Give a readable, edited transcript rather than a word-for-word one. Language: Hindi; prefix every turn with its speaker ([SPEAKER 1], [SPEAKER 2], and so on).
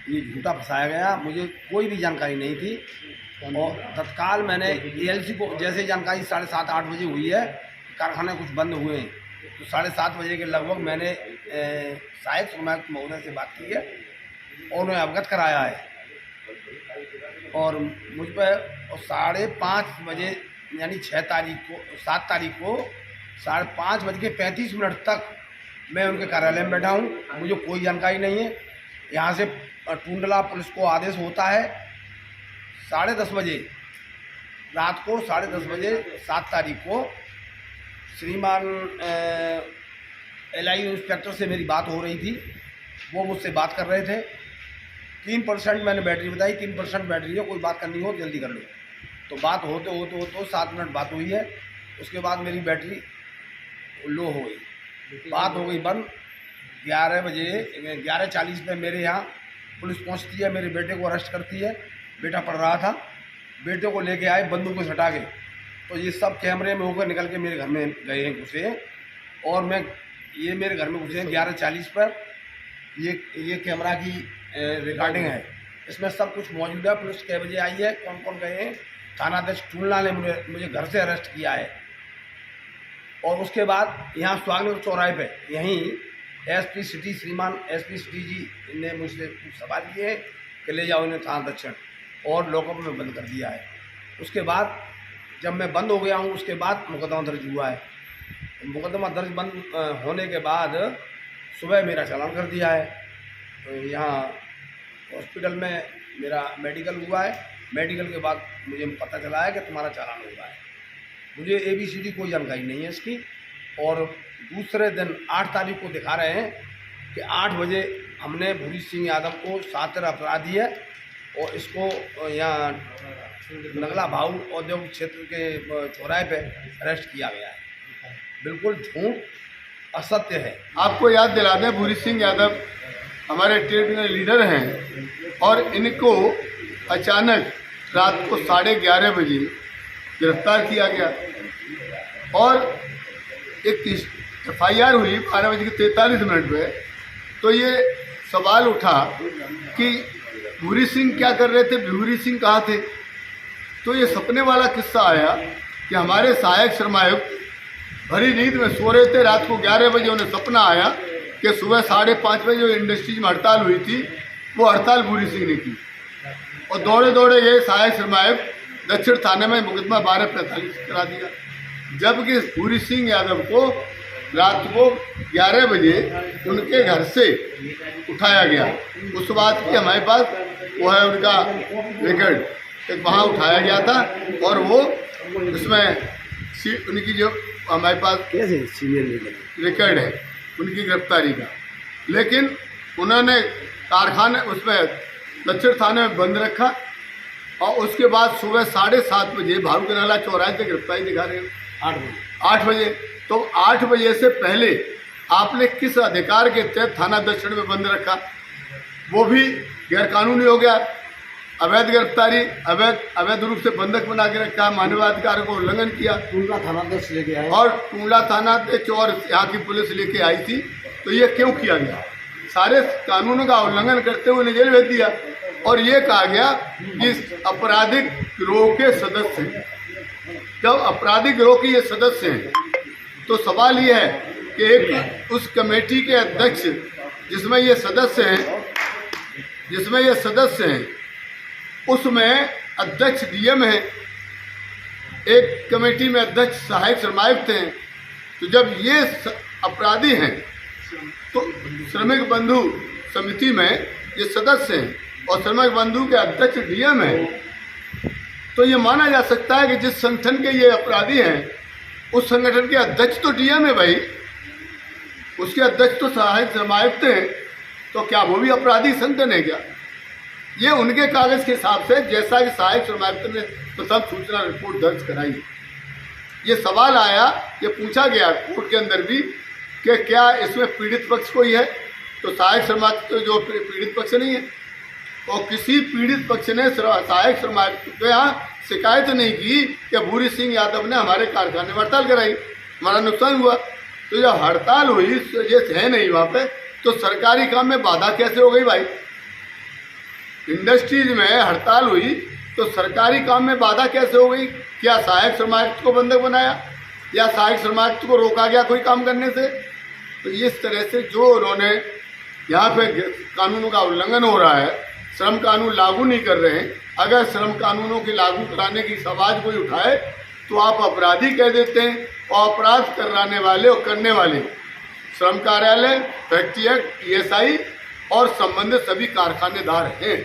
[SPEAKER 1] ये झूठा फंसाया गया, मुझे कोई भी जानकारी नहीं थी। और तत्काल मैंने एएलसी को जैसे जानकारी 7:30-8 बजे हुई है कारखाने कुछ बंद हुए हैं, तो 7:30 बजे के लगभग मैंने सहायक श्रमायुक्त महोदय से बात की है और उन्हें अवगत कराया है। और मुझ पर 5:30 बजे यानी 7 तारीख को 5:35 तक मैं उनके कार्यालय में बैठा हूँ। मुझे कोई जानकारी नहीं है। यहाँ से टुंडला पुलिस को आदेश होता है 10:30 बजे रात को 10:30 बजे 7 तारीख को श्रीमान LI इंस्पेक्टर से मेरी बात हो रही थी। वो मुझसे बात कर रहे थे। 3% मैंने बैटरी बताई, 3% बैटरी है, कोई बात करनी हो जल्दी कर लो। तो बात होते 7 मिनट बात हुई है। उसके बाद मेरी बैटरी लो हो गई, बात हो गई बंद। 11:40 पे मेरे यहाँ पुलिस पहुँचती है, मेरे बेटे को अरेस्ट करती है। बेटा पढ़ रहा था, बेटे को लेके आए बंदूक को सटा के। तो ये सब कैमरे में होकर निकल के मेरे घर में गए हैं, घुसे। और ये मेरे घर में घुसे हैं 11:40 पर। ये कैमरा की रिकॉर्डिंग है, इसमें सब कुछ मौजूद है। पुलिस कै बजे आई है, कौन कौन गए हैं। थानाध्यक्ष टुंडला ने मुझे घर से अरेस्ट किया है। और उसके बाद यहाँ स्वागत चौराहे पे यहीं SP सिटी श्रीमान SP सिटी जी ने मुझसे कुछ सवाल किए हैं कि ले जाओ इन्हें थाना दक्षिण, और लॉकअप में बंद कर दिया है। उसके बाद जब मैं बंद हो गया हूँ, उसके बाद मुकदमा दर्ज हुआ है। मुकदमा दर्ज बंद होने के बाद सुबह मेरा चालान कर दिया है। तो यहाँ हॉस्पिटल में मेरा मेडिकल हुआ है। मेडिकल के बाद मुझे पता चला है कि तुम्हारा चालान हुआ है। मुझे ABCD कोई जानकारी नहीं है इसकी। और दूसरे दिन 8 तारीख को दिखा रहे हैं कि 8 बजे हमने भूरी सिंह यादव को सातिर अपराधी है और इसको यहाँ नगला भाऊ औद्योगिक क्षेत्र के चौराहे पे अरेस्ट किया गया है। बिल्कुल झूठ, असत्य है।
[SPEAKER 2] आपको याद दिला दें, भूरी सिंह यादव हमारे ट्रेड यूनियन लीडर हैं और इनको अचानक रात को 11:30 बजे गिरफ्तार किया गया। और एक FIR हुई 12:43 पे। तो ये सवाल उठा कि भूरी सिंह क्या कर रहे थे, भूरी सिंह कहाँ थे। तो ये सपने वाला किस्सा आया कि हमारे सहायक श्रमायुक्त भरी नींद में सो रहे थे। रात को 11 बजे उन्हें सपना आया कि सुबह 5:30 बजे जो इंडस्ट्रीज में हड़ताल हुई थी, वो हड़ताल भूरी सिंह ने की। और दौड़े दौड़े गए सहायक श्रमायुक्त दक्षिण थाने में मुकदमा 12:45 करा दिया। जबकि भूरी सिंह यादव को रात को 11 बजे उनके घर से उठाया गया। उस बात की हमारे पास वो है उनका रिकॉर्ड, एक वहाँ उठाया गया था। और वो इसमें उनकी जो हमारे पास रिकॉर्ड है उनकी गिरफ्तारी का। लेकिन उन्होंने कारखाने उसमें दक्षिण थाने में बंद रखा और उसके बाद सुबह 7:30 बजे भारू के नाला चौराहे से गिरफ्तारी दिखा रहे हो 8 बजे। तो 8 बजे से पहले आपने किस अधिकार के तहत थाना दक्षिण में बंद रखा? वो भी गैरकानूनी हो गया। अवैध गिरफ्तारी, अवैध रूप से बंधक बना के रखा, मानवाधिकार को उल्लंघन किया।
[SPEAKER 1] टुंडला थानाध्यक्ष लेके आए
[SPEAKER 2] और टुंडला थानाध्यक्ष और यहाँ की पुलिस लेके आई थी। तो ये क्यों किया गया? सारे कानूनों का उल्लंघन करते हुए जेल भेज दिया। और ये कहा गया कि आपराधिक गिरोह के सदस्य हैं। जब आपराधिक गिरोह के ये सदस्य हैं तो सवाल ये है कि एक उस कमेटी के अध्यक्ष जिसमें ये सदस्य हैं उसमें अध्यक्ष DM है, एक कमेटी में अध्यक्ष सहायक श्रमायुक्त हैं। तो जब ये अपराधी हैं तो श्रमिक बंधु समिति में ये सदस्य हैं और श्रमिक बंधु के अध्यक्ष DM हैं। तो ये माना जा सकता है कि जिस संगठन के ये अपराधी हैं उस संगठन के अध्यक्ष तो DM है भाई, उसके अध्यक्ष तो सहायक श्रमायुक्त हैं। तो क्या वो भी अपराधी संगठन है क्या? ये उनके कागज के हिसाब से, जैसा कि सहायक श्रमायुक्त ने प्रथम सूचना रिपोर्ट दर्ज कराई, ये सवाल आया, ये पूछा गया कोर्ट के अंदर भी कि क्या इसमें पीड़ित पक्ष कोई है? तो सहायक श्रमायुक्त तो जो पीड़ित पक्ष नहीं है। और किसी पीड़ित पक्ष ने सहायक श्रमायुक्त के यहाँ शिकायत नहीं की कि भूरी सिंह यादव ने हमारे कारखाने में हड़ताल कराई, हमारा नुकसान हुआ। तो जब हड़ताल हुई, ये है नहीं वहाँ पे, तो सरकारी काम में बाधा कैसे हो गई भाई? इंडस्ट्रीज में हड़ताल हुई तो सरकारी काम में बाधा कैसे हो गई? क्या सहायक श्रमायुक्त को बंधक बनाया या सहायक श्रमायुक्त को रोका गया कोई काम करने से? तो इस तरह से जो उन्होंने यहाँ पे कानूनों का उल्लंघन हो रहा है, श्रम कानून लागू नहीं कर रहे हैं। अगर श्रम कानूनों के लागू कराने की आवाज कोई उठाए तो आप अपराधी कह देते हैं, और अपराध कराने वाले और करने वाले श्रम कार्यालय, फैक्ट्री एक्ट, ESI और संबंधित सभी कारखानेदार हैं।